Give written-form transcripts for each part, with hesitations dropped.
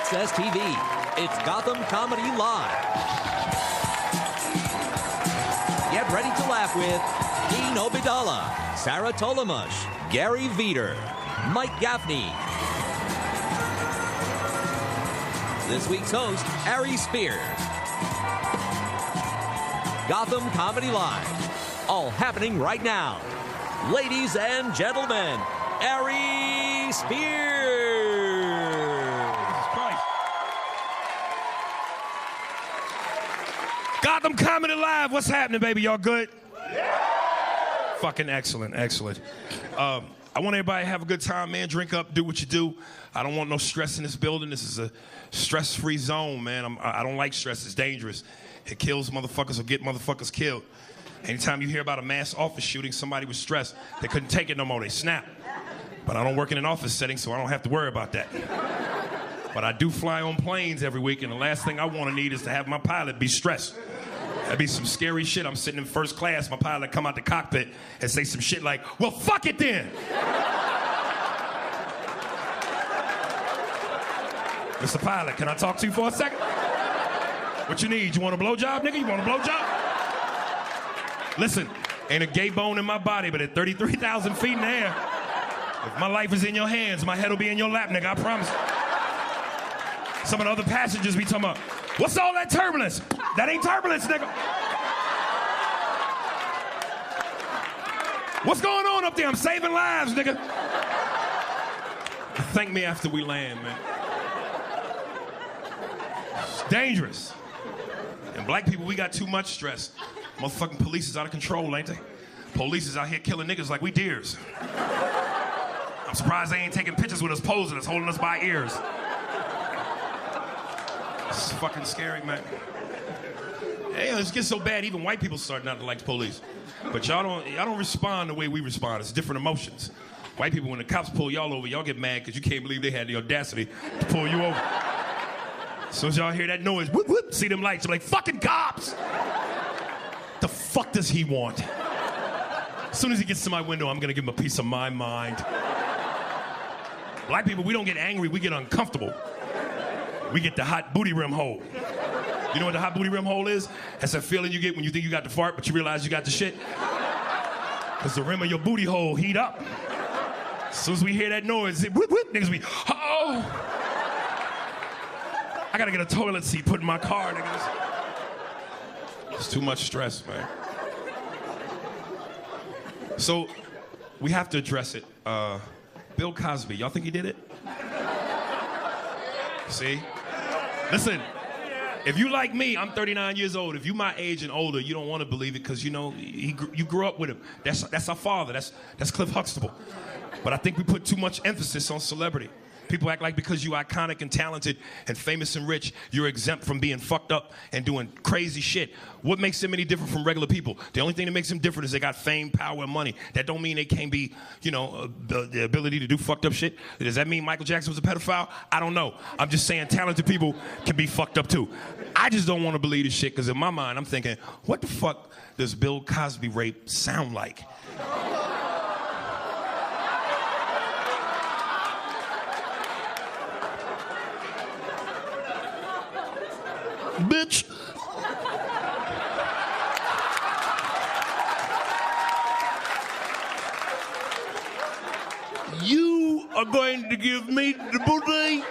Access TV. It's Gotham Comedy Live. Get ready to laugh with Dean Obidala, Sarah Tolomush, Gary Veeder, Mike Gaffney. This week's host, Aries Spears. Gotham Comedy Live. All happening right now. Ladies and gentlemen, Aries Spears. Gotham Comedy Live. What's happening, baby? Y'all good? Yeah. Fucking excellent, excellent. I want everybody to have a good time, man. Drink up, do what you do. I don't want no stress in this building. This is a stress-free zone, man. I don't like stress. It's dangerous. It kills motherfuckers or get motherfuckers killed. Anytime you hear about a mass office shooting, somebody was stressed. They couldn't take it no more. They snapped. But I don't work in an office setting, so I don't have to worry about that. But I do fly on planes every week, and the last thing I want to need is to have my pilot be stressed. That'd be some scary shit. I'm sitting in first class, my pilot come out the cockpit and say some shit like, well, fuck it then. Mr. Pilot, can I talk to you for a second? What you need? You want a blowjob, nigga? You want a blowjob? Listen, ain't a gay bone in my body, but at 33,000 feet in the air, if my life is in your hands, my head will be in your lap, nigga, I promise. Some of the other passengers be talking about, what's all that turbulence? That ain't turbulence, nigga. What's going on up there? I'm saving lives, nigga. Thank me after we land, man. It's dangerous. And black people, we got too much stress. Motherfucking police is out of control, ain't they? Police is out here killing niggas like we deers. I'm surprised they ain't taking pictures with us posing us, holding us by ears. It's fucking scary, man. Hey, it's getting so bad, even white people start not to like the police. But y'all don't respond the way we respond. It's different emotions. White people, when the cops pull y'all over, y'all get mad because you can't believe they had the audacity to pull you over. As soon as y'all hear that noise, whoop, whoop, see them lights, you're like, fucking cops! The fuck does he want? As soon as he gets to my window, I'm gonna give him a piece of my mind. Black people, we don't get angry, we get uncomfortable. We get the hot booty rim hole. You know what the hot booty rim hole is? That's that feeling you get when you think you got the fart, but you realize you got the shit. Because the rim of your booty hole heat up. As soon as we hear that noise, whoop, whoop, niggas be, oh! I gotta get a toilet seat put in my car, niggas. It's too much stress, man. So, we have to address it. Bill Cosby, y'all think he did it? See? Listen, if you like me, I'm 39 years old. If you my age and older, you don't want to believe it because, you know, you grew up with him. That's our father. That's Cliff Huxtable. But I think we put too much emphasis on celebrity. People act like because you're iconic and talented and famous and rich, you're exempt from being fucked up and doing crazy shit. What makes them any different from regular people? The only thing that makes them different is they got fame, power, and money. That don't mean they can't be, you know, the ability to do fucked up shit. Does that mean Michael Jackson was a pedophile? I don't know. I'm just saying talented people can be fucked up too. I just don't want to believe this shit because in my mind, I'm thinking, what the fuck does Bill Cosby rape sound like? Bitch. You are going to give me the booty?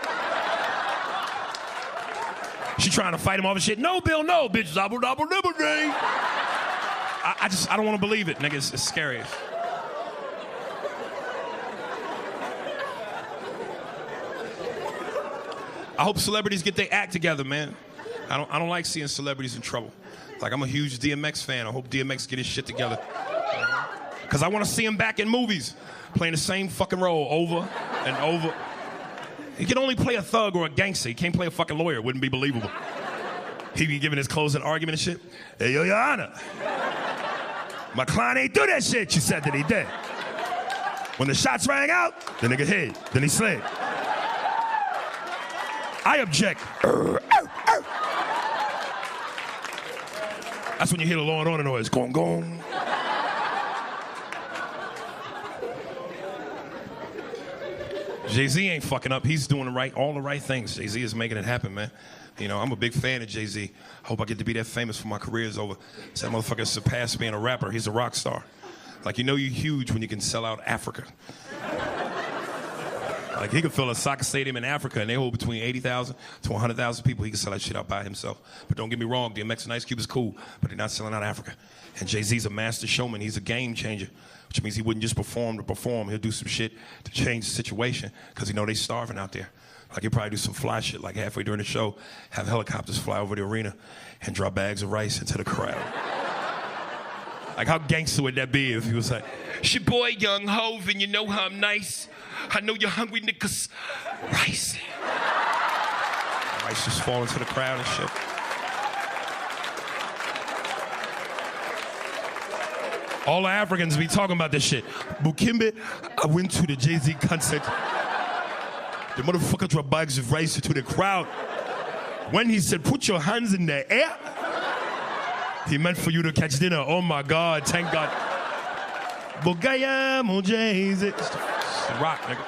She trying to fight him off and shit. No, Bill, no, bitch. Zobble, dobble, dibble, day. I don't want to believe it, nigga. It's scary. I hope celebrities get their act together, man. I don't like seeing celebrities in trouble. Like, I'm a huge DMX fan. I hope DMX get his shit together. Because I want to see him back in movies, playing the same fucking role over and over. He can only play a thug or a gangster. He can't play a fucking lawyer. It wouldn't be believable. He'd be giving his closing argument and shit. Hey, yo, Your Honor, my client ain't do that shit you said that he did. When the shots rang out, the nigga hid. Then he slid. I object. That's when you hear the Law and Order noise. Gong, gong. Jay-Z ain't fucking up. He's doing all the right things. Jay-Z is making it happen, man. You know, I'm a big fan of Jay-Z. I hope I get to be that famous when my career is over. So that motherfucker surpassed being a rapper. He's a rock star. Like, you know you're huge when you can sell out Africa. Like, he could fill a soccer stadium in Africa and they hold between 80,000 to 100,000 people. He can sell that shit out by himself. But don't get me wrong, DMX and Ice Cube is cool, but they're not selling out Africa. And Jay-Z's a master showman. He's a game changer, which means he wouldn't just perform to perform. He'll do some shit to change the situation because he know they starving out there. Like, he'll probably do some fly shit, like halfway during the show, have helicopters fly over the arena and drop bags of rice into the crowd. Like, how gangster would that be if he was like, "It's your boy Young Hov, and you know how I'm nice. I know you're hungry, niggas. Rice." Rice just fall into the crowd and shit. All the Africans be talking about this shit. Bukimbe, I went to the Jay-Z concert. The motherfucker dropped bags of rice into the crowd. When he said, "Put your hands in the air," he meant for you to catch dinner. Oh my God, thank God. Bogaya mo Jay-Z. It's the rock, nigga.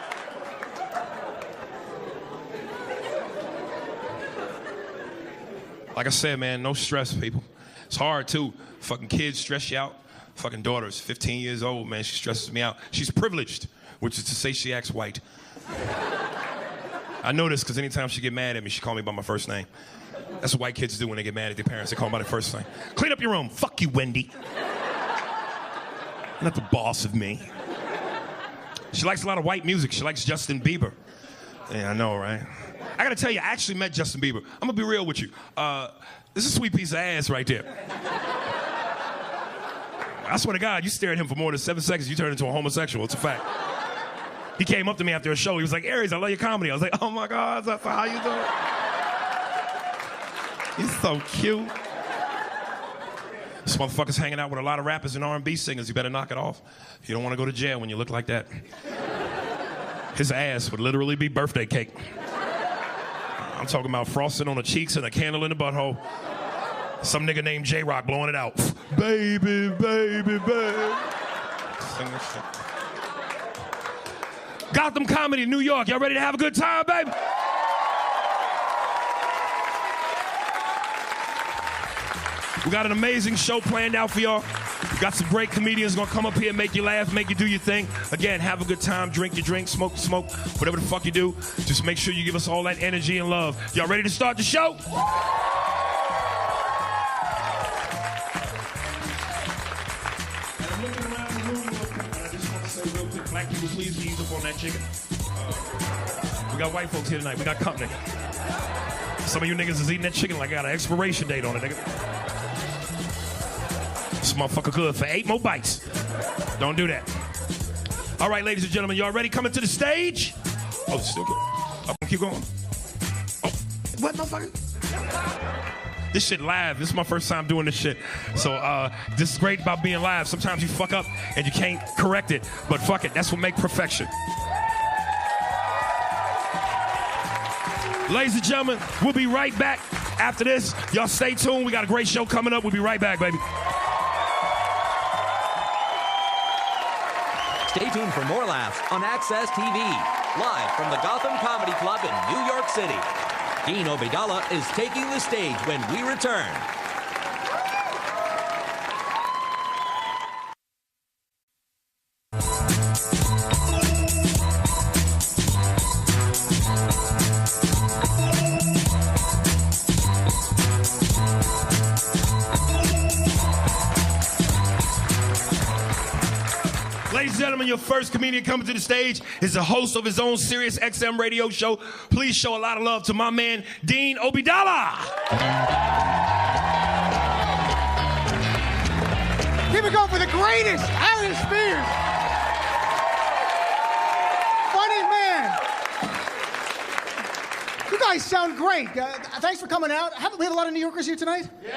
Like I said, man, no stress, people. It's hard too. Fucking kids stress you out. Fucking daughter's 15 years old, man. She stresses me out. She's privileged, which is to say she acts white. I know this because anytime she get mad at me, she call me by my first name. That's what white kids do when they get mad at their parents. They call them by their first name. Clean up your room. Fuck you, Wendy. You're not the boss of me. She likes a lot of white music. She likes Justin Bieber. Yeah, I know, right? I gotta tell you, I actually met Justin Bieber. I'm gonna be real with you. This is a sweet piece of ass right there. I swear to God, you stare at him for more than 7 seconds, you turn into a homosexual. It's a fact. He came up to me after a show. He was like, "Aries, I love your comedy." I was like, "Oh my God, that's how you doing?" He's so cute. This motherfucker's hanging out with a lot of rappers and R&B singers. You better knock it off. You don't want to go to jail when you look like that. His ass would literally be birthday cake. I'm talking about frosting on the cheeks and a candle in the butthole. Some nigga named J-Rock blowing it out. Baby, baby, baby. Sing this shit. Gotham Comedy, New York. Y'all ready to have a good time, baby? We got an amazing show planned out for y'all. We got some great comedians gonna come up here and make you laugh, make you do your thing. Again, have a good time, drink your drink, smoke your smoke, whatever the fuck you do. Just make sure you give us all that energy and love. Y'all ready to start the show? Black people, please ease up on that chicken. We got white folks here tonight. We got company. Some of you niggas is eating that chicken like I got an expiration date on it, nigga. This motherfucker good for 8 more bites. Don't do that. All right, ladies and gentlemen, y'all ready? Coming to the stage? Oh, it's still good. I'm gonna keep going. Oh, what, motherfucker? This shit live. This is my first time doing this shit. So this is great about being live. Sometimes you fuck up and you can't correct it. But fuck it. That's what makes perfection. Ladies and gentlemen, we'll be right back after this. Y'all stay tuned. We got a great show coming up. We'll be right back, baby. Stay tuned for more laughs on Access TV. Live from the Gotham Comedy Club in New York City. Dean Obeidallah is taking the stage when we return. Ladies and gentlemen, your first comedian coming to the stage is the host of his own Sirius XM radio show. Please show a lot of love to my man, Dean Obeidallah. Keep it going for the greatest, Aries Spears. Funny man. You guys sound great. Thanks for coming out. We have a lot of New Yorkers here tonight? Yeah.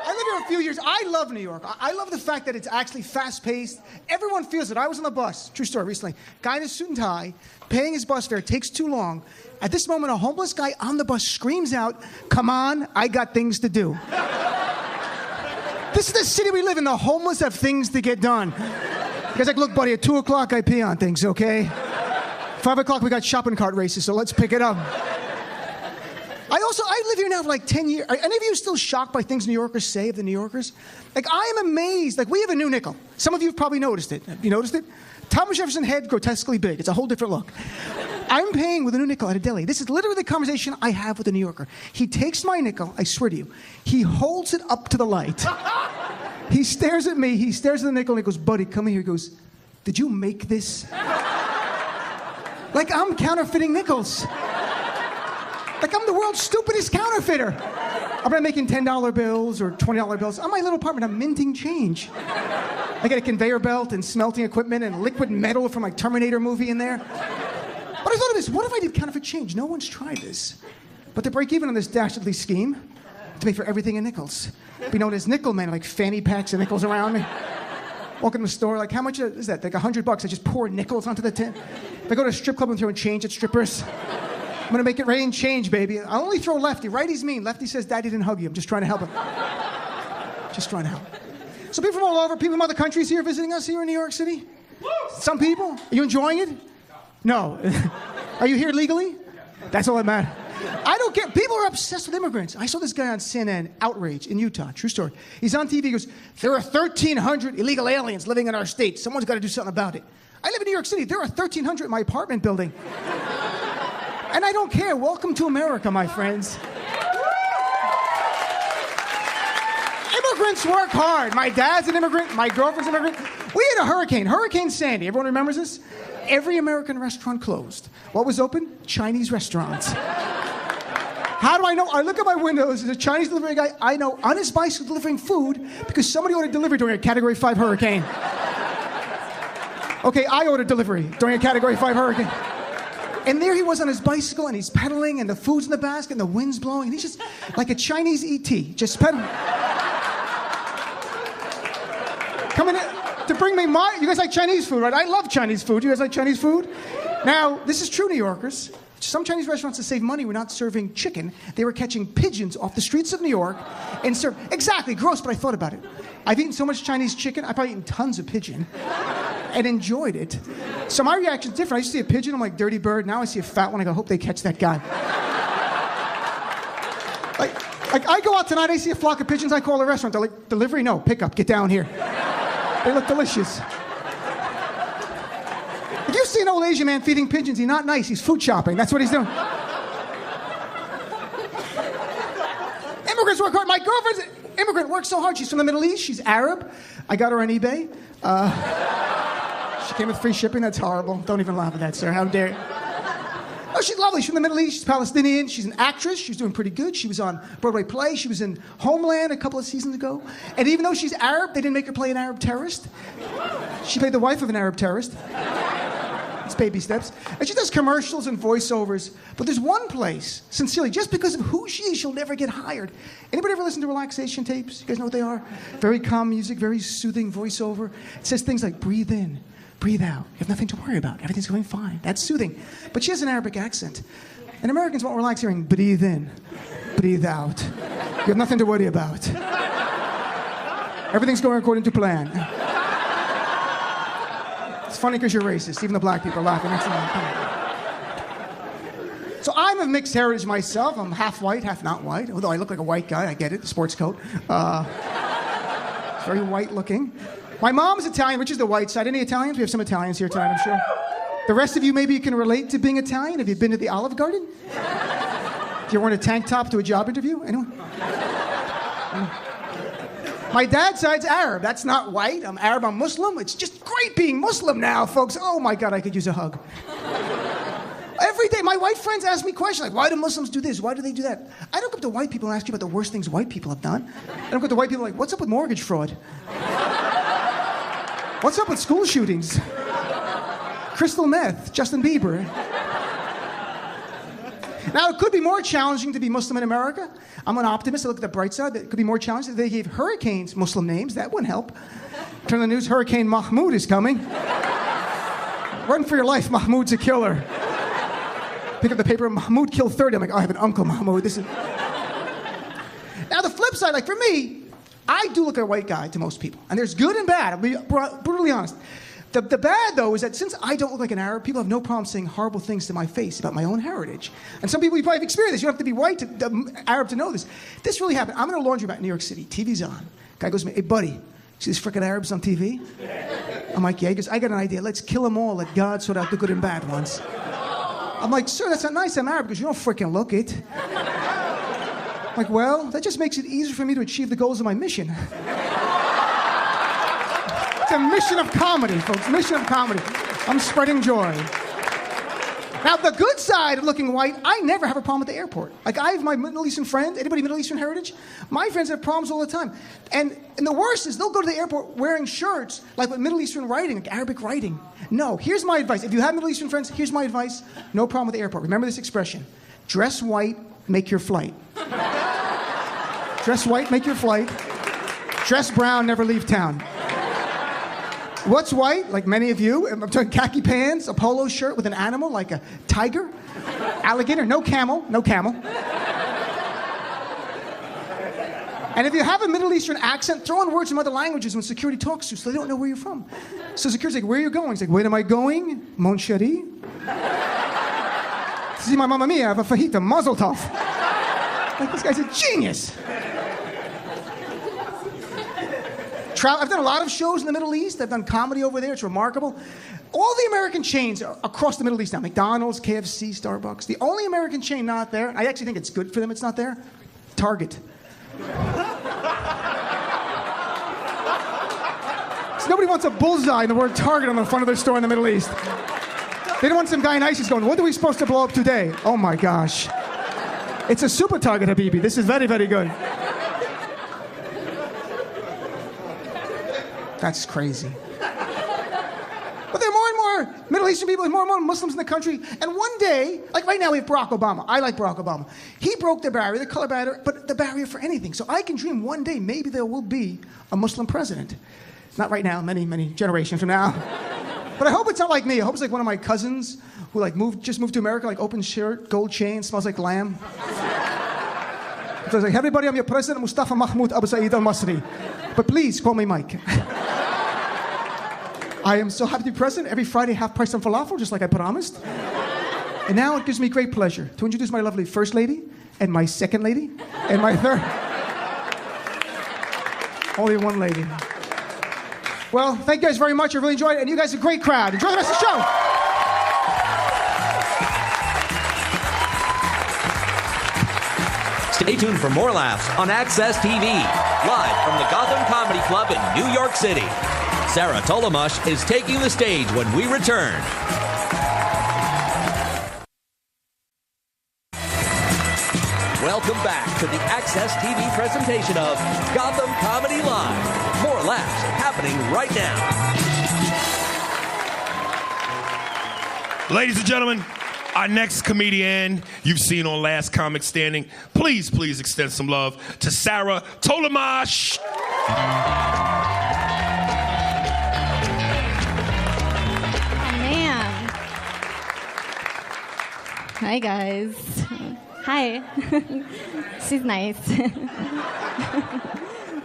I lived here a few years. I love New York. I love the fact that it's actually fast-paced. Everyone feels it. I was on the bus, true story, recently. Guy in a suit and tie, paying his bus fare, takes too long. At this moment, a homeless guy on the bus screams out, "Come on, I got things to do." This is the city we live in. The homeless have things to get done. The guy's like, "Look, buddy, at 2 o'clock, I pee on things, okay?" 5 o'clock, we got shopping cart races, so let's pick it up. I live here now for like 10 years. Are any of you still shocked by things New Yorkers say of the New Yorkers? Like, I am amazed. Like, we have a new nickel. Some of you have probably noticed it. Have you noticed it? Thomas Jefferson head, grotesquely big. It's a whole different look. I'm paying with a new nickel at a deli. This is literally the conversation I have with a New Yorker. He takes my nickel, I swear to you. He holds it up to the light. He stares at me, he stares at the nickel, and he goes, buddy, come here. He goes, did you make this? Like I'm counterfeiting nickels. Like I'm the world's stupidest counterfeiter. I'm not making $10 bills or $20 bills. I'm in my little apartment, I'm minting change. I got a conveyor belt and smelting equipment and liquid metal from like Terminator movie in there. But I thought of this, what if I did counterfeit change? No one's tried this. But to break even on this dastardly scheme, to pay for everything in nickels. Be known as nickel man, like fanny packs of nickels around me. Walk in the store, like how much is that? Like $100, I just pour nickels onto the tin. If I go to a strip club and throw in change at strippers, I'm gonna make it rain change, baby. I only throw lefty. Righty's mean. Lefty says, Daddy didn't hug you. I'm just trying to help him. Just trying to help. So people from all over, people from other countries here visiting us here in New York City? Some people? Are you enjoying it? No. Are you here legally? That's all that matters. I don't care. People are obsessed with immigrants. I saw this guy on CNN, outrage in Utah. True story. He's on TV. He goes, there are 1,300 illegal aliens living in our state. Someone's got to do something about it. I live in New York City. There are 1,300 in my apartment building. And I don't care. Welcome to America, my friends. Immigrants work hard. My dad's an immigrant. My girlfriend's an immigrant. We had a hurricane. Hurricane Sandy. Everyone remembers this? Every American restaurant closed. What was open? Chinese restaurants. How do I know? I look at my windows. There's a Chinese delivery guy I know on his bicycle delivering food because somebody ordered delivery during a Category 5 hurricane. Okay, I ordered delivery during a Category 5 hurricane. And there he was on his bicycle, and he's pedaling, and the food's in the basket, and the wind's blowing, and he's just like a Chinese E.T., just pedaling. Coming in to bring me you guys like Chinese food, right? I love Chinese food. You guys like Chinese food? Now, this is true, New Yorkers. Some Chinese restaurants to save money were not serving chicken. They were catching pigeons off the streets of New York and serve. Exactly, gross, but I thought about it. I've eaten so much Chinese chicken, I've probably eaten tons of pigeon and enjoyed it. So my reaction's different. I used to see a pigeon, I'm like, dirty bird. Now I see a fat one, I go, hope they catch that guy. Like I go out tonight, I see a flock of pigeons, I call the restaurant. They're like, delivery? No, pickup, get down here. They look delicious. If you see an old Asian man feeding pigeons, he's not nice, he's food shopping. That's what he's doing. Immigrants work hard. My girlfriend's an immigrant, works so hard. She's from the Middle East, she's Arab. I got her on eBay. She came with free shipping, that's horrible. Don't even laugh at that, sir, how dare you. Oh, she's lovely, she's from the Middle East, she's Palestinian, she's an actress, she's doing pretty good. She was on Broadway play, she was in Homeland a couple of seasons ago. And even though she's Arab, they didn't make her play an Arab terrorist. She played the wife of an Arab terrorist. It's baby steps. And she does commercials and voiceovers. But there's one place, sincerely, just because of who she is, she'll never get hired. Anybody ever listen to relaxation tapes? You guys know what they are? Very calm music, very soothing voiceover. It says things like, breathe in, breathe out. You have nothing to worry about. Everything's going fine. That's soothing. But she has an Arabic accent. And Americans won't relax hearing, breathe in, breathe out. You have nothing to worry about. Everything's going according to plan. It's funny because you're racist. Even the black people are laughing. So I'm of mixed heritage myself. I'm half white, half not white. Although I look like a white guy, I get it. The sports coat. Very white looking. My mom's Italian, which is the white side. Any Italians? We have some Italians here tonight, I'm sure. The rest of you, maybe you can relate to being Italian. Have you been to the Olive Garden? Have you worn a tank top to a job interview? Anyone? My dad's side's Arab. That's not white. I'm Arab, I'm Muslim. It's just great being Muslim now, folks. Oh my God, I could use a hug. Every day, my white friends ask me questions like, why do Muslims do this? Why do they do that? I don't go up to white people and ask you about the worst things white people have done. I don't go up to white people like, what's up with mortgage fraud? What's up with school shootings? Crystal meth, Justin Bieber. Now, it could be more challenging to be Muslim in America. I'm an optimist. I look at the bright side. It could be more challenging if they gave hurricanes Muslim names. That wouldn't help. Turn on the news, Hurricane Mahmoud is coming. Run for your life, Mahmoud's a killer. Pick up the paper, Mahmoud killed 30. I'm like, oh, I have an uncle, Mahmoud. This is... Now, the flip side, like for me, I do look like a white guy to most people. And there's good and bad. I'll be brutally honest. The bad, though, is that since I don't look like an Arab, people have no problem saying horrible things to my face about my own heritage. And some people, you probably have experienced this. You don't have to be white, Arab to know this. This really happened. I'm in a laundromat in New York City. TV's on. Guy goes to me, hey, buddy, see these frickin' Arabs on TV? I'm like, yeah. He goes, I got an idea. Let's kill them all. Let God sort out the good and bad ones. I'm like, sir, that's not nice. I'm Arab because you don't frickin' look it. I'm like, well, that just makes it easier for me to achieve the goals of my mission. It's a mission of comedy, folks. Mission of comedy. I'm spreading joy. Now, the good side of looking white, I never have a problem at the airport. Like, I have my Middle Eastern friends. Anybody Middle Eastern heritage? My friends have problems all the time. And the worst is they'll go to the airport wearing shirts like with Middle Eastern writing, like Arabic writing. No, here's my advice. If you have Middle Eastern friends, here's my advice. No problem with the airport. Remember this expression. Dress white, make your flight. Dress white, make your flight. Dress brown, never leave town. What's white? Like many of you, I'm talking khaki pants, a polo shirt with an animal like a tiger, alligator, no camel, no camel. And if you have a Middle Eastern accent, throw in words from other languages when security talks to you so they don't know where you're from. So security's like, where are you going? He's like, where am I going? Mon chéri. See my mamma mia, I have a fajita, mazel tov. Like, this guy's a genius. I've done a lot of shows in the Middle East. I've done comedy over there. It's remarkable. All the American chains are across the Middle East now. McDonald's, KFC, Starbucks. The only American chain not there, I actually think it's good for them it's not there, Target. So nobody wants a bullseye in the word Target on the front of their store in the Middle East. They don't want some guy in ISIS going, what are we supposed to blow up today? Oh my gosh. It's a super Target, Habibi. This is very, very good. That's crazy. But there are more and more Middle Eastern people, more and more Muslims in the country. And one day, like right now we have Barack Obama. I like Barack Obama. He broke the barrier, the color barrier, but the barrier for anything. So I can dream one day maybe there will be a Muslim president. Not right now, many, many generations from now. But I hope it's not like me. I hope it's like one of my cousins who like just moved to America, like open shirt, gold chain, smells like lamb. So it's like, everybody, I'm your president, Mustafa Mahmoud Abu Saeed al-Masri. But please call me Mike. I am so happy to be president. Every Friday, half price on falafel, just like I promised. And now it gives me great pleasure to introduce my lovely first lady, and my second lady, and my third. Only one lady. Well, thank you guys very much. I really enjoyed it, and you guys are a great crowd. Enjoy the rest of the show. Stay tuned for more laughs on Access TV, live from the Gotham Comedy Club in New York City. Sarah Tolomush is taking the stage when we return. Welcome back to the Access TV presentation of Gotham Comedy Live. More laughs happening right now. Ladies and gentlemen, our next comedian you've seen on Last Comic Standing. Please extend some love to Sarah Tolomush. Hi, guys. Hi. She's nice. That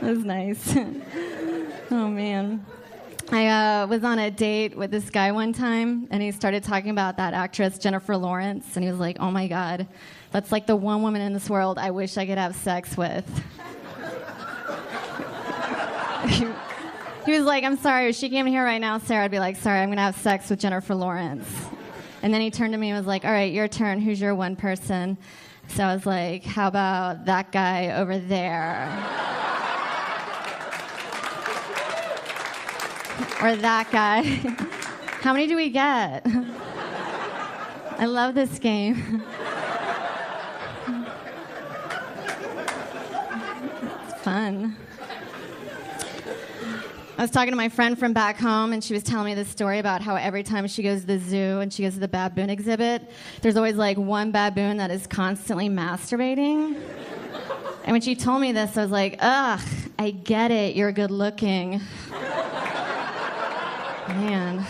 was nice. Oh, man. I was on a date with this guy one time, and he started talking about that actress, Jennifer Lawrence, and he was like, oh, my God, that's like the one woman in this world I wish I could have sex with. He was like, I'm sorry, if she came in here right now, Sarah, I'd be like, sorry, I'm going to have sex with Jennifer Lawrence. And then he turned to me and was like, all right, your turn. Who's your one person? So I was like, how about that guy over there? Or that guy. How many do we get? I love this game. It's fun. I was talking to my friend from back home, and she was telling me this story about how every time she goes to the zoo and she goes to the baboon exhibit, there's always like one baboon that is constantly masturbating. And when she told me this, I was like, ugh, I get it, you're good looking. Man.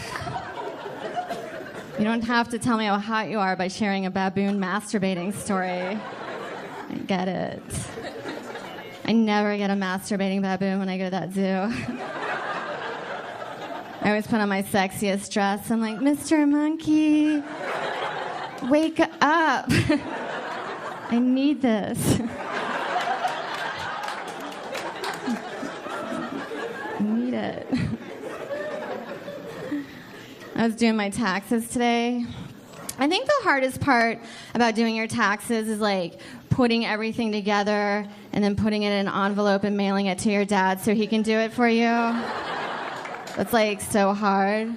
You don't have to tell me how hot you are by sharing a baboon masturbating story. I get it. I never get a masturbating baboon when I go to that zoo. I always put on my sexiest dress. I'm like, Mr. Monkey, wake up. I need this. I need it. I was doing my taxes today. I think the hardest part about doing your taxes is like putting everything together and then putting it in an envelope and mailing it to your dad so he can do it for you. It's like so hard.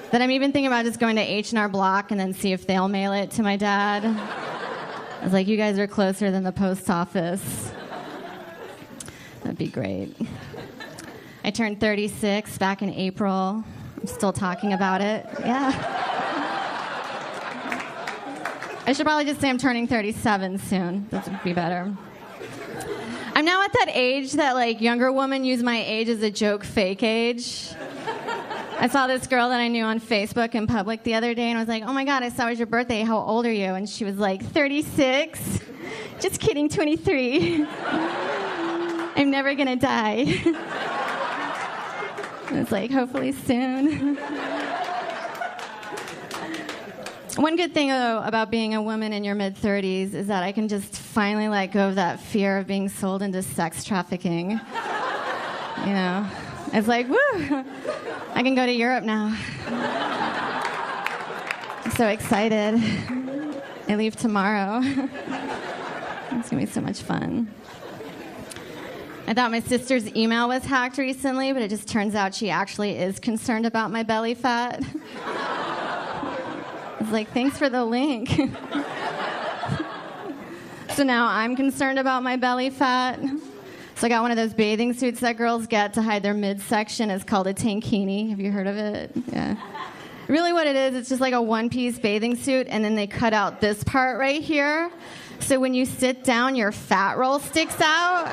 That I'm even thinking about just going to H&R Block and then see if they'll mail it to my dad. I was like, you guys are closer than the post office. That'd be great. I turned 36 back in April. I'm still talking about it. Yeah. I should probably just say I'm turning 37 soon. That would be better. I'm now at that age that like younger women use my age as a joke fake age. I saw this girl that I knew on Facebook in public the other day, and I was like, oh my God, I saw it was your birthday. How old are you? And she was like, 36. Just kidding, 23. I'm never gonna die. And it's like, hopefully soon. One good thing, though, about being a woman in your mid-30s is that I can just finally let go of that fear of being sold into sex trafficking. You know? It's like, woo! I can go to Europe now. I'm so excited. I leave tomorrow. It's gonna be so much fun. I thought my sister's email was hacked recently, but it just turns out she actually is concerned about my belly fat. I was like, thanks for the link. So now I'm concerned about my belly fat. So I got one of those bathing suits that girls get to hide their midsection. It's called a tankini. Have you heard of it? Yeah. Really what it is, it's just like a one-piece bathing suit, and then they cut out this part right here. So when you sit down, your fat roll sticks out.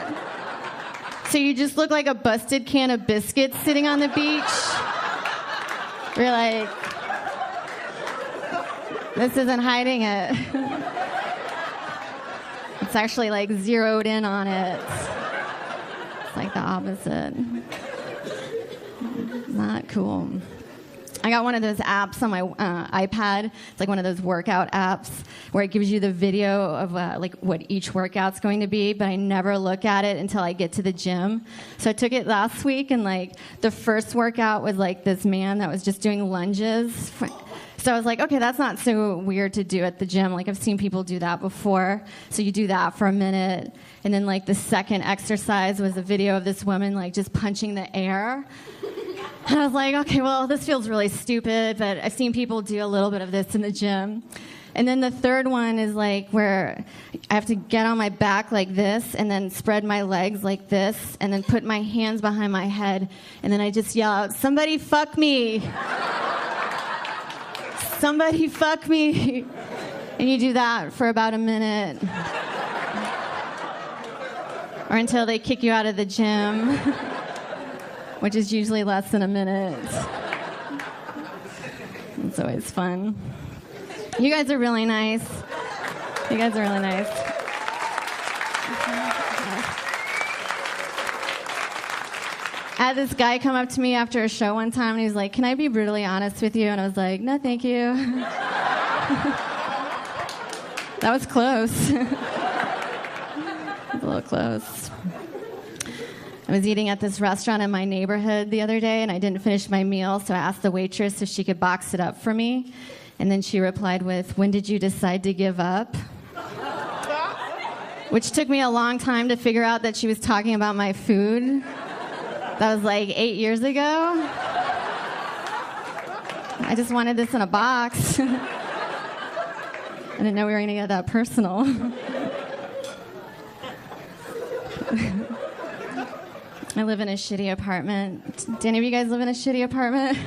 So you just look like a busted can of biscuits sitting on the beach. You're like, this isn't hiding it. It's actually like zeroed in on it. It's like the opposite. Not cool. I got one of those apps on my iPad. It's like one of those workout apps where it gives you the video of like what each workout's going to be, but I never look at it until I get to the gym. So I took it last week, and like the first workout was like this man that was just doing lunges. So I was like, okay, that's not so weird to do at the gym. Like I've seen people do that before. So you do that for a minute. And then like the second exercise was a video of this woman like just punching the air. And I was like, okay, well, this feels really stupid, but I've seen people do a little bit of this in the gym. And then the third one is like where I have to get on my back like this and then spread my legs like this and then put my hands behind my head. And then I just yell out, somebody fuck me. Somebody fuck me. And you do that for about a minute. Or until they kick you out of the gym. Which is usually less than a minute. It's always fun. You guys are really nice. You guys are really nice. I had this guy come up to me after a show one time, and he was like, can I be brutally honest with you? And I was like, no, thank you. That was close. It was a little close. I was eating at this restaurant in my neighborhood the other day, and I didn't finish my meal, so I asked the waitress if she could box it up for me. And then she replied with, when did you decide to give up? Which took me a long time to figure out that she was talking about my food. That was like 8 years ago. I just wanted this in a box. I didn't know we were going to get that personal. I live in a shitty apartment. Do any of you guys live in a shitty apartment?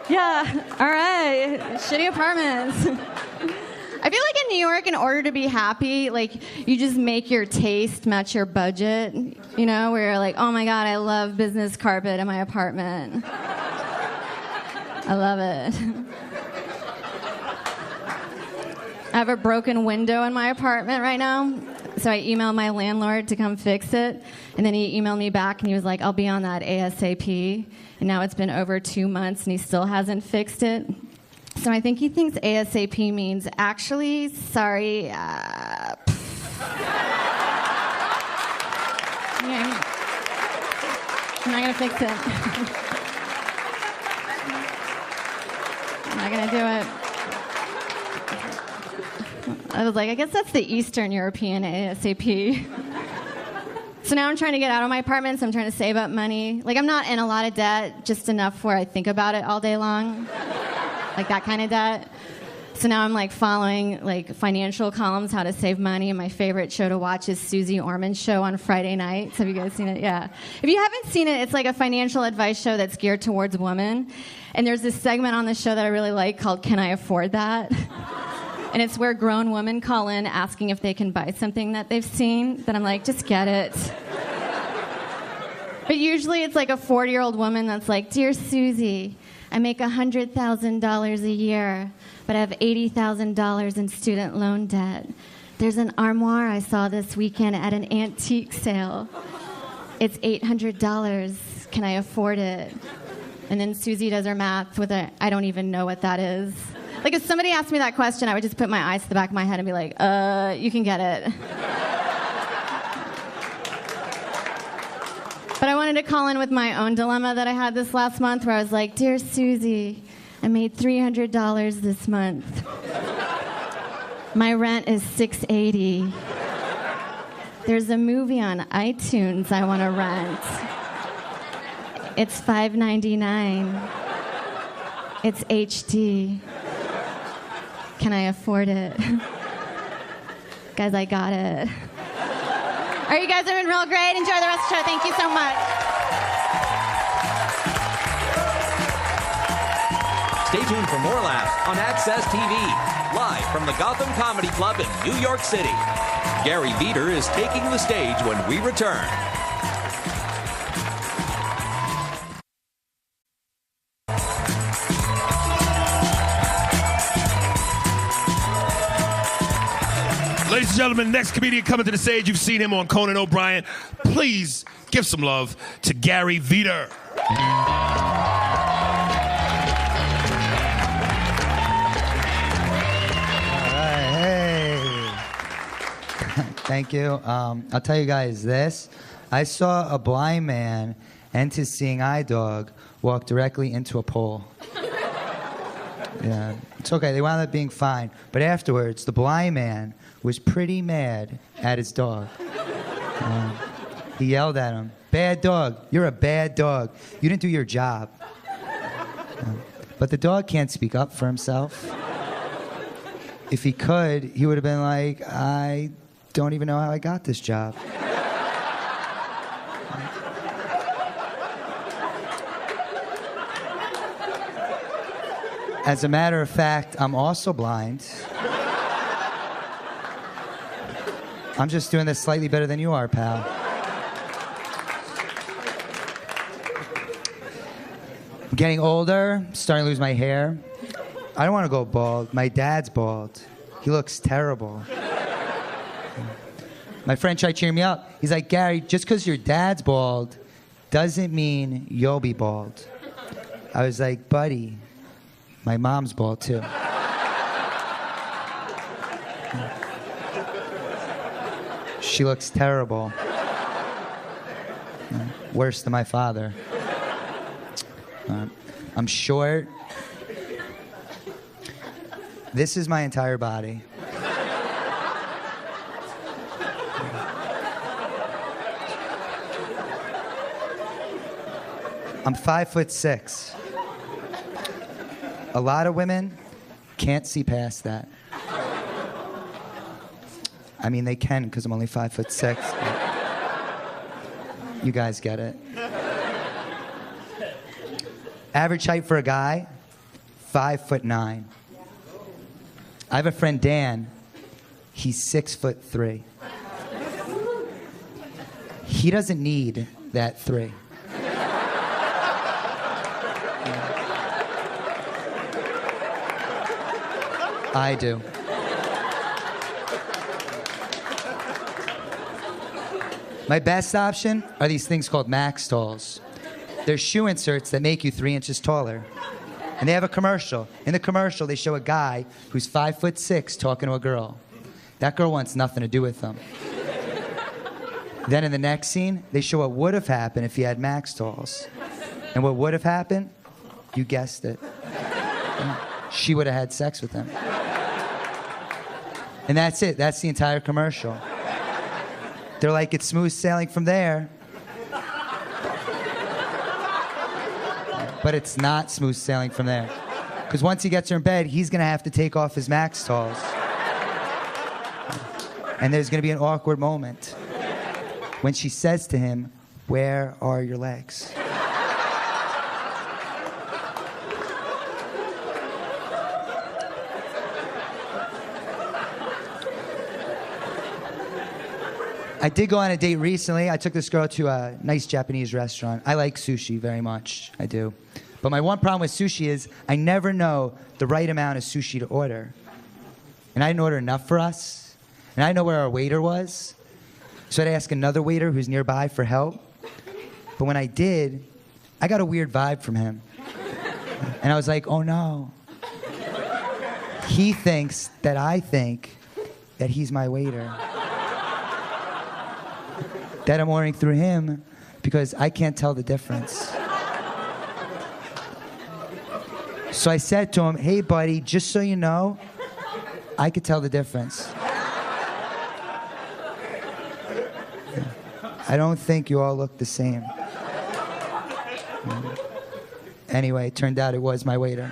Yeah, all right. Shitty apartments. I feel like in New York, in order to be happy, like, you just make your taste match your budget. You know, where you're like, oh my God, I love business carpet in my apartment. I love it. I have a broken window in my apartment right now. So I emailed my landlord to come fix it, and then he emailed me back, and he was like, I'll be on that ASAP. And now it's been over 2 months, and he still hasn't fixed it. So I think he thinks ASAP means, actually, sorry, I'm not going to fix it. I'm not going to do it. I was like, I guess that's the Eastern European ASAP. So now I'm trying to get out of my apartment, so I'm trying to save up money. Like, I'm not in a lot of debt, just enough where I think about it all day long. Like that kind of debt. So now I'm like following like financial columns, how to save money, and my favorite show to watch is Susie Orman's show on Friday nights. Have you guys seen it? Yeah. If you haven't seen it, it's like a financial advice show that's geared towards women. And there's this segment on the show that I really like called Can I Afford That? And it's where grown women call in asking if they can buy something that they've seen. But I'm like, just get it. But usually it's like a 40-year-old woman that's like, Dear Susie, I make $100,000 a year, but I have $80,000 in student loan debt. There's an armoire I saw this weekend at an antique sale. It's $800. Can I afford it? And then Susie does her math with a, I don't even know what that is. Like, if somebody asked me that question, I would just put my eyes to the back of my head and be like, you can get it. But I wanted to call in with my own dilemma that I had this last month where I was like, Dear Susie, I made $300 this month. My rent is $680. There's a movie on iTunes I want to rent. It's $5.99. It's HD. Can I afford it? Guys, I got it. All right, you guys are doing real great. Enjoy the rest of the show. Thank you so much. Stay tuned for more laughs on Access TV, live from the Gotham Comedy Club in New York City. Gary Veeder is taking the stage when we return. Ladies and gentlemen, next comedian coming to the stage. You've seen him on Conan O'Brien. Please give some love to Gary Veeder. Hey. Thank you. I'll tell you guys this. I saw a blind man and his seeing eye dog walk directly into a pole. Yeah, it's okay. They wound up being fine. But afterwards, the blind man was pretty mad at his dog. He yelled at him, "Bad dog, you're a bad dog. You didn't do your job." But the dog can't speak up for himself. If he could, he would have been like, I don't even know how I got this job. As a matter of fact, I'm also blind. I'm just doing this slightly better than you are, pal. I'm getting older, starting to lose my hair. I don't want to go bald. My dad's bald. He looks terrible. My friend tried cheering me up. He's like, Gary, just because your dad's bald doesn't mean you'll be bald. I was like, buddy, my mom's bald too. She looks terrible. Worse than my father. I'm short. This is my entire body. I'm 5'6". A lot of women can't see past that. I mean, they can because I'm only 5'6". You guys get it. Average height for a guy, 5'9". I have a friend, Dan. He's 6'3". He doesn't need that 3. I do. My best option are these things called Max Talls. They're shoe inserts that make you 3 inches taller. And they have a commercial. In the commercial, they show a guy who's 5'6" talking to a girl. That girl wants nothing to do with him. Then in the next scene, they show what would have happened if he had Max Talls. And what would have happened? You guessed it. She would have had sex with him. And that's it. That's the entire commercial. They're like, it's smooth sailing from there. But it's not smooth sailing from there. Because once he gets her in bed, he's going to have to take off his Max Talls. And there's going to be an awkward moment when she says to him, "Where are your legs?" I did go on a date recently. I took this girl to a nice Japanese restaurant. I like sushi very much. I do. But my one problem with sushi is I never know the right amount of sushi to order. And I didn't order enough for us. And I didn't know where our waiter was. So I'd ask another waiter who's nearby for help. But when I did, I got a weird vibe from him. And I was like, oh no. He thinks that I think that he's my waiter. That I'm ordering through him because I can't tell the difference. So I said to him, "Hey buddy, just so you know, I could tell the difference. I don't think you all look the same." Anyway, it turned out it was my waiter.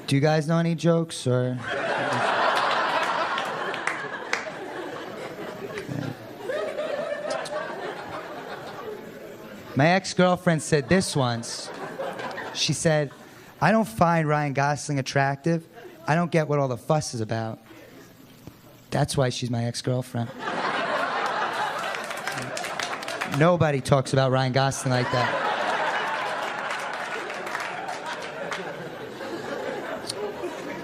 Do you guys know any jokes, or? My ex-girlfriend said this once. She said, "I don't find Ryan Gosling attractive. I don't get what all the fuss is about." That's why she's my ex-girlfriend. Nobody talks about Ryan Gosling like that.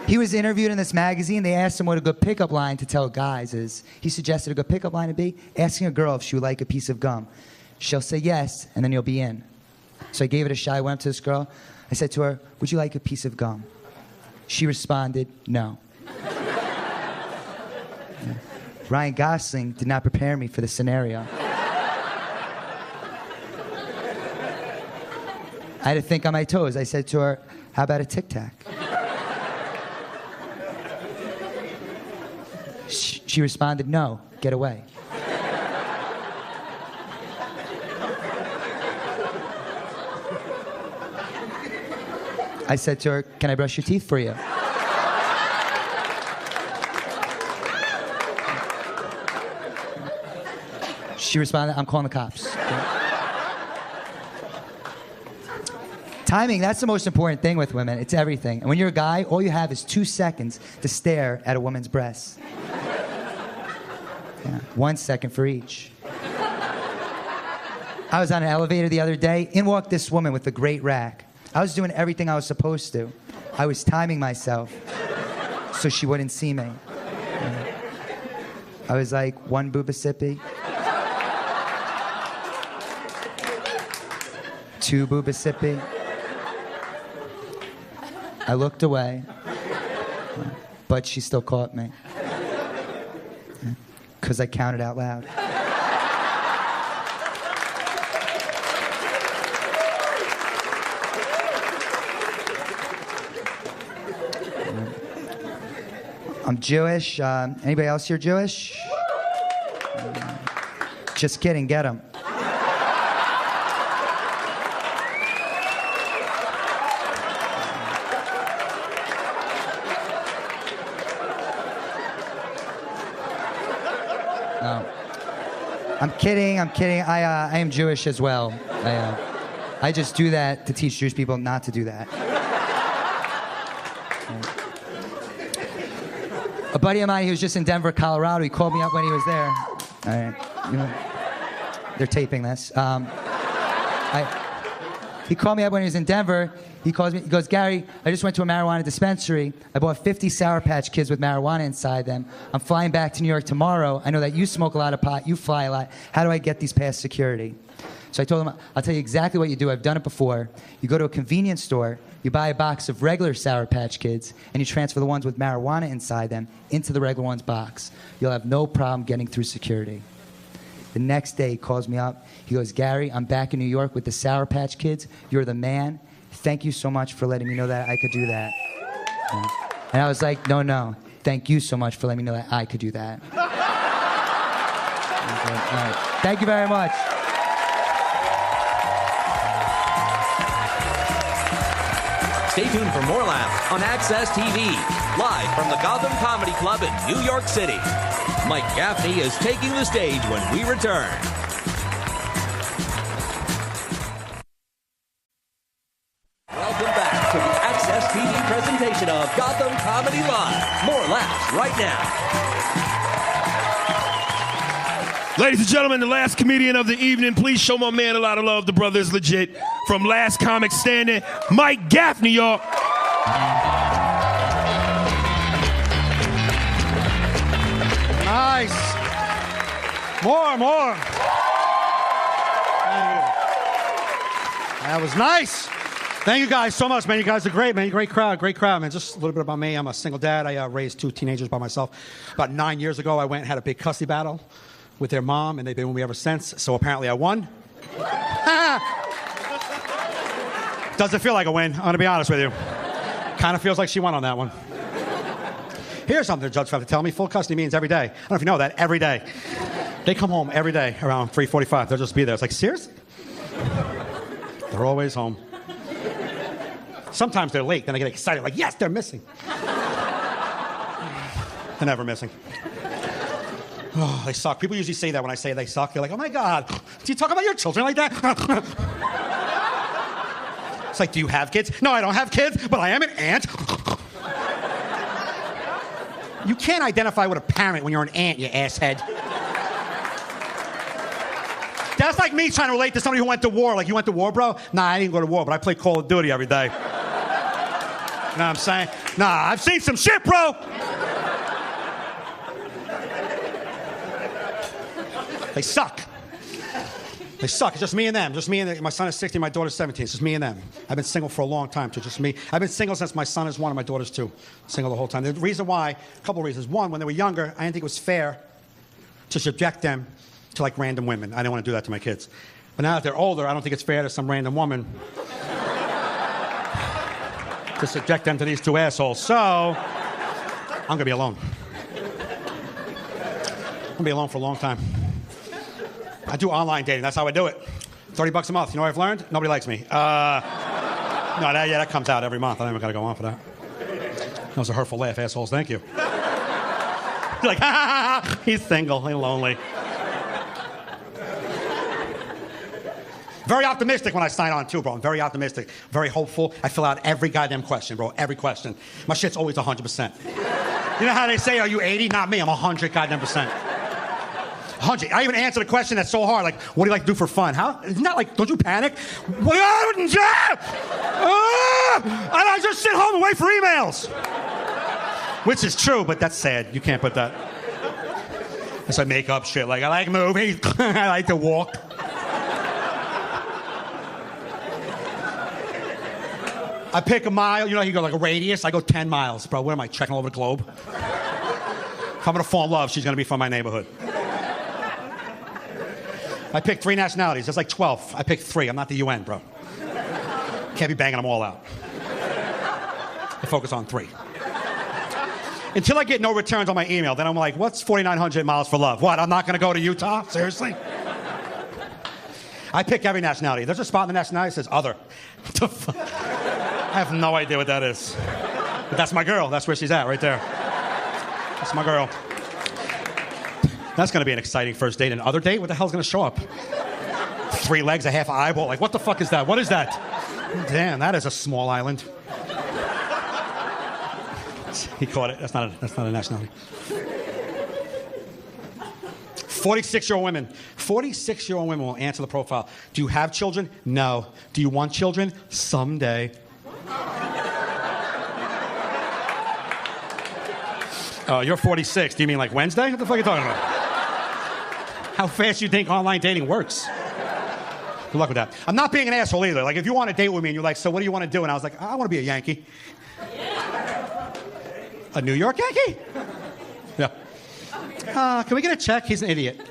He was interviewed in this magazine. They asked him what a good pickup line to tell guys is. He suggested a good pickup line to be asking a girl if she would like a piece of gum. She'll say yes, and then you'll be in. So I gave it a shot. I went up to this girl. I said to her, "Would you like a piece of gum?" She responded, "No." Yeah. Ryan Gosling did not prepare me for the scenario. I had to think on my toes. I said to her, "How about a Tic Tac?" She responded, "No, get away." I said to her, "Can I brush your teeth for you?" She responded, "I'm calling the cops." Timing, that's the most important thing with women. It's everything. And when you're a guy, all you have is 2 seconds to stare at a woman's breasts. Yeah, 1 second for each. I was on an elevator the other day. In walked this woman with a great rack. I was doing everything I was supposed to. I was timing myself so she wouldn't see me. Yeah. I was like, 1 boobasippy. 2 boobasippy. I looked away, but she still caught me. Because I counted out loud. I'm Jewish. Anybody else here Jewish? Just kidding, get 'em. No. I'm kidding. I am Jewish as well. I just do that to teach Jewish people not to do that. A buddy of mine, he was just in Denver, Colorado. He called me up when he was there. All right, you know, they're taping this. He called me up when he was in Denver. He calls me. He goes, Gary, I just went to a marijuana dispensary. I bought 50 Sour Patch Kids with marijuana inside them. I'm flying back to New York tomorrow. I know that you smoke a lot of pot. You fly a lot. How do I get these past security? So I told him, I'll tell you exactly what you do. I've done it before. You go to a convenience store. You buy a box of regular Sour Patch Kids, and you transfer the ones with marijuana inside them into the regular ones box. You'll have no problem getting through security. The next day, he calls me up. He goes, Gary, I'm back in New York with the Sour Patch Kids. You're the man. Thank you so much for letting me know that I could do that. And I was like, no. Thank you so much for letting me know that I could do that. Okay, all right. Thank you very much. Stay tuned for more laughs on Access TV, live from the Gotham Comedy Club in New York City. Mike Gaffney is taking the stage when we return. Welcome back to the Access TV presentation of Gotham Comedy Live. More laughs right now. Ladies and gentlemen, the last comedian of the evening. Please show my man a lot of love. The brother is legit. From Last Comic Standing, Mike Gaffney, y'all. Nice. More. That was nice. Thank you guys so much, man. You guys are great, man. Great crowd, man. Just a little bit about me. I'm a single dad. I raised 2 teenagers by myself. About 9 years ago, I went and had a big custody battle with their mom, and they've been with me ever since. So apparently I won. Doesn't feel like a win, I'm going to be honest with you. Kind of feels like she won on that one. Here's something the judge forgot to tell me. Full custody means every day. I don't know if you know that, every day. They come home every day around 3:45. They'll just be there. It's like, seriously? They're always home. Sometimes they're late. Then I get excited, like, yes, they're missing. They're never missing. Oh, they suck. People usually say that when I say they suck. They're like, oh, my God. Do you talk about your children like that? It's like, do you have kids? No, I don't have kids, but I am an aunt. You can't identify with a parent when you're an aunt, you asshead. That's like me trying to relate to somebody who went to war. Like, you went to war, bro? Nah, I didn't go to war, but I play Call of Duty every day. You know what I'm saying? Nah, I've seen some shit, bro. They suck. They suck. It's just me and them. Just me and them. My son is 16, my daughter's 17. It's just me and them. I've been single for a long time, too. Just me. I've been single since my son is 1 and my daughter's 2. Single the whole time. The reason why, a couple of reasons. One, when they were younger, I didn't think it was fair to subject them to, like, random women. I didn't want to do that to my kids. But now that they're older, I don't think it's fair to some random woman to subject them to these 2 assholes. So, I'm going to be alone. I'm going to be alone for a long time. I do online dating. That's how I do it. $30 a month. You know what I've learned? Nobody likes me. That comes out every month. I never got to go on for that. That was a hurtful laugh, assholes. Thank you. You're like, ha, he's single and lonely. Very optimistic when I sign on, too, bro. I'm very optimistic, very hopeful. I fill out every goddamn question, bro. Every question. My shit's always 100%. You know how they say, are you 80? Not me. I'm 100 goddamn %. 100. I even answer the question that's so hard, like, what do you like to do for fun? How? Isn't that like, don't you panic? I just sit home and wait for emails. Which is true, but that's sad. You can't put that. That's like make up shit. Like, I like movies. I like to walk. I pick a mile. You know, you go like a radius. I go 10 miles, bro. What am I, checking all over the globe? If I'm going to fall in love, she's going to be from my neighborhood. I picked 3 nationalities. There's like 12. I picked 3. I'm not the UN, bro. Can't be banging them all out. I focus on 3. Until I get no returns on my email, then I'm like, what's 4,900 miles for love? What, I'm not going to go to Utah? Seriously? I pick every nationality. There's a spot in the nationality that says other. I have no idea what that is. But that's my girl. That's where she's at, right there. That's my girl. That's going to be an exciting first date. Another date? What the hell's going to show up? 3 legs, a half eyeball. Like, what the fuck is that? What is that? Damn, that is a small island. He caught it. That's not a nationality. 46-year-old women. 46-year-old women will answer the profile. Do you have children? No. Do you want children? Someday. Oh, you're 46. Do you mean like Wednesday? What the fuck are you talking about? How fast do you think online dating works? Good luck with that. I'm not being an asshole either. Like, if you want to date with me and you're like, so what do you want to do? And I was like, I want to be a Yankee. A New York Yankee? Yeah. Can we get a check? He's an idiot.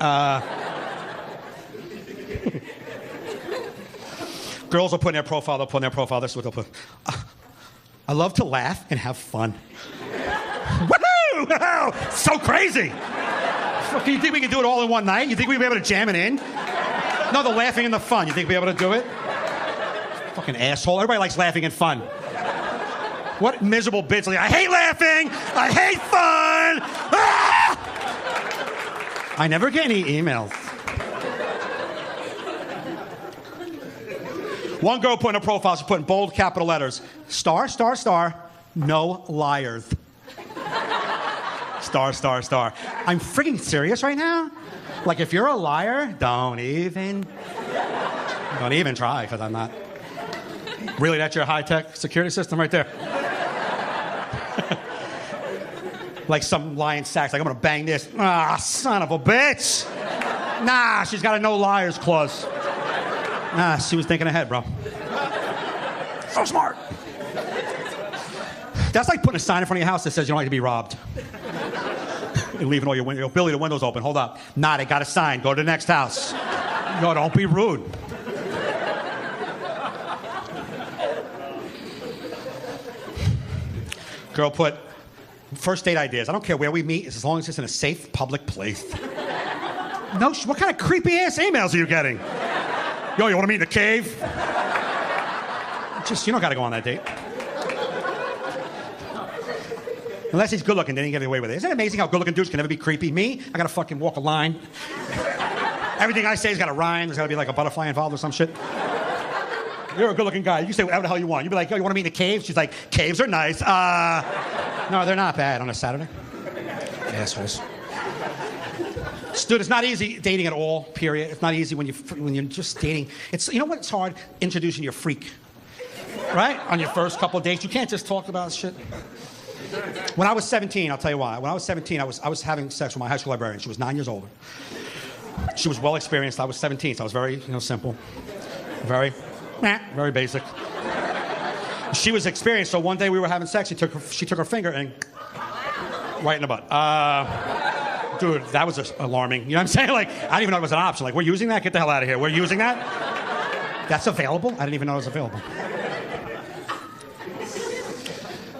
Girls will put in their profile, they'll put in their profile, this is what they'll put. I love to laugh and have fun. Woohoo! So crazy! You think we can do it all in one night? You think we'd be able to jam it in? No, the laughing and the fun. You think we'd be able to do it? Fucking asshole. Everybody likes laughing and fun. What miserable bitch? Like, I hate laughing! I hate fun! Ah! I never get any emails. One girl put in her profile, she put in bold capital letters, star, star, star, no liars. Star, star, star. I'm freaking serious right now? Like, if you're a liar, don't even try, because I'm not. Really, that's your high-tech security system right there? Like some lying sax, like, I'm gonna bang this. Ah, son of a bitch. Nah, she's got a no liars clause. Nah, she was thinking ahead, bro. So smart. That's like putting a sign in front of your house that says you don't like to be robbed. And leaving all your windows. Billy, the window's open. Hold up. Nah, they got a sign. Go to the next house. Yo, don't be rude. Girl put, first date ideas. I don't care where we meet, as long as it's in a safe public place. No, what kind of creepy ass emails are you getting? Yo, you want to meet in the cave? Just, you don't got to go on that date. Unless he's good looking, then he can get away with it. Isn't it amazing how good looking dudes can never be creepy? Me, I gotta fucking walk a line. Everything I say has got a rhyme. There's gotta be like a butterfly involved or some shit. You're a good looking guy. You can say whatever the hell you want. You'd be like, yo, you wanna meet in the cave? She's like, caves are nice. No, they're not bad on a Saturday. Assholes. Dude, it's not easy dating at all, period. It's not easy when you're just dating. It's, you know what? It's hard introducing your freak. Right? On your first couple of dates. You can't just talk about shit. When I was 17, I'll tell you why. When I was 17, I was having sex with my high school librarian. She was 9 years older. She was well experienced. I was 17, so I was very, simple. Very basic. She was experienced, so one day we were having sex. She took her finger and right in the butt. Dude, that was alarming. You know what I'm saying? Like, I didn't even know it was an option. Like, we're using that? Get the hell out of here. We're using that? That's available? I didn't even know it was available.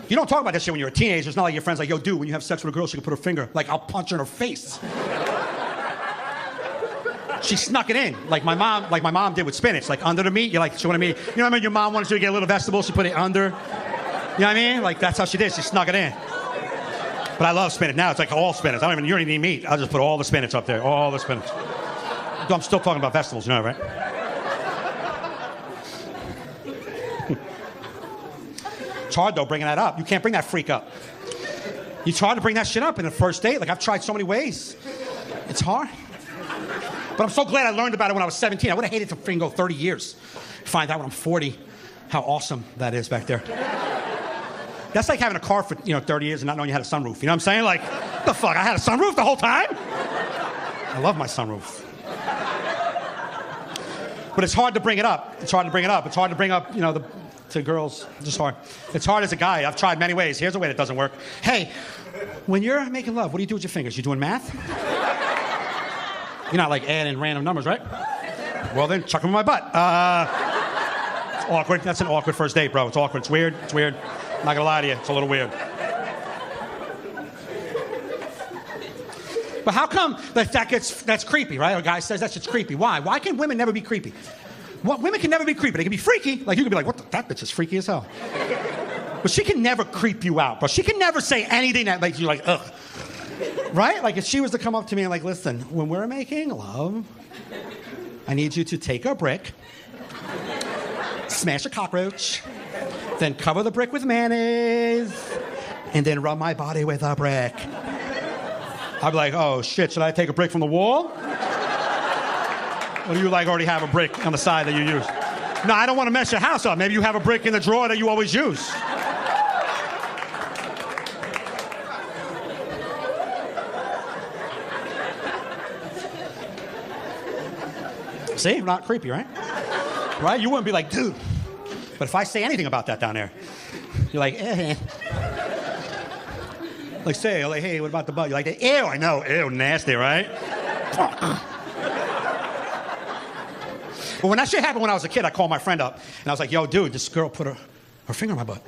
You don't talk about that shit when you're a teenager. It's not like your friends like, yo, dude, when you have sex with a girl, she can put her finger. Like, I'll punch her in her face. She snuck it in, like my mom did with spinach. Like, under the meat, you're like, she wanted me. You know what I mean? Your mom wanted you to get a little vegetable, she put it under. You know what I mean? Like, that's how she did. She snuck it in. But I love spinach. Now it's like all spinach. You don't even need meat. I'll just put all the spinach up there. All the spinach. I'm still talking about vegetables, you know, right? It's hard, though, bringing that up. You can't bring that freak up. It's hard to bring that shit up in the first date. Like, I've tried so many ways. It's hard. But I'm so glad I learned about it when I was 17. I would have hated to freaking go 30 years. Find out when I'm 40 how awesome that is back there. That's like having a car for 30 years and not knowing you had a sunroof. You know what I'm saying? Like, what the fuck? I had a sunroof the whole time? I love my sunroof. But it's hard to bring it up. It's hard to bring up, to girls. It's just hard. It's hard as a guy. I've tried many ways. Here's a way that doesn't work. Hey, when you're making love, what do you do with your fingers? You doing math? You're not like adding random numbers, right? Well then, chuck them in my butt. It's awkward. That's an awkward first date, bro. It's awkward. It's weird. It's weird. I'm not gonna lie to you. It's a little weird. But how come that's creepy, right? A guy says that shit's creepy. Why? Why can women never be creepy? Women can never be creepy. They can be freaky. Like, you can be like, that bitch is freaky as hell. But she can never creep you out, bro. She can never say anything that makes you like, ugh. Right? Like, if she was to come up to me and like, listen, when we're making love, I need you to take a brick, smash a cockroach, then cover the brick with mayonnaise, and then rub my body with a brick. I'd be like, oh shit, should I take a break from the wall? Or do you like already have a brick on the side that you use? No, I don't want to mess your house up. Maybe you have a brick in the drawer that you always use. See, not creepy, right? Right? You wouldn't be like, dude. But if I say anything about that down there, you're like, eh. Like say, like, hey, what about the butt? You're like, ew, I know, ew, nasty, right? But when that shit happened when I was a kid, I called my friend up, and I was like, yo, dude, this girl put her finger in my butt.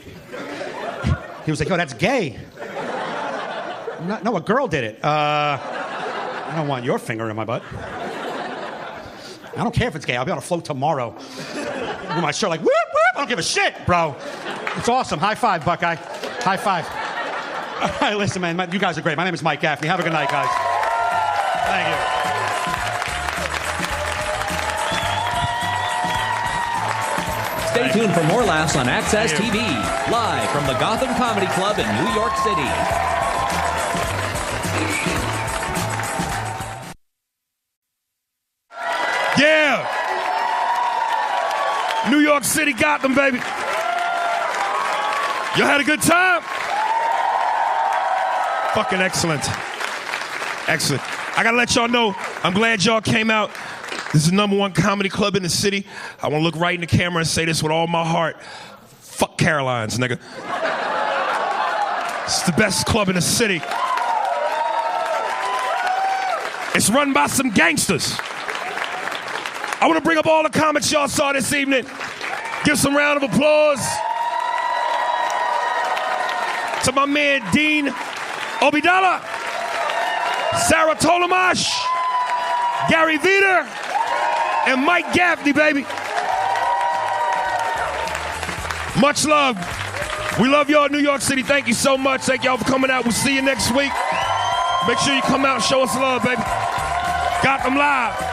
He was like, yo, that's gay. No, a girl did it. I don't want your finger in my butt. I don't care if it's gay. I'll be on a float tomorrow. With my shirt like, whoop, whoop. I don't give a shit, bro. It's awesome. High five, Buckeye. High five. All right, listen, man. You guys are great. My name is Mike Gaffney. Have a good night, guys. Thank you. Stay tuned for more laughs on Access TV, live from the Gotham Comedy Club in New York City. Yeah! New York City, Gotham, baby. Y'all had a good time? Fucking excellent. Excellent. I gotta let y'all know, I'm glad y'all came out. This is the #1 comedy club in the city. I wanna look right in the camera and say this with all my heart. Fuck Caroline's, nigga. It's the best club in the city. It's run by some gangsters. I want to bring up all the comics y'all saw this evening. Give some round of applause to my man Dean Obidala, Sarah Tolomash, Gary Veter, and Mike Gaffney, baby. Much love. We love y'all, New York City. Thank you so much. Thank y'all for coming out. We'll see you next week. Make sure you come out and show us love, baby. Gotham Live.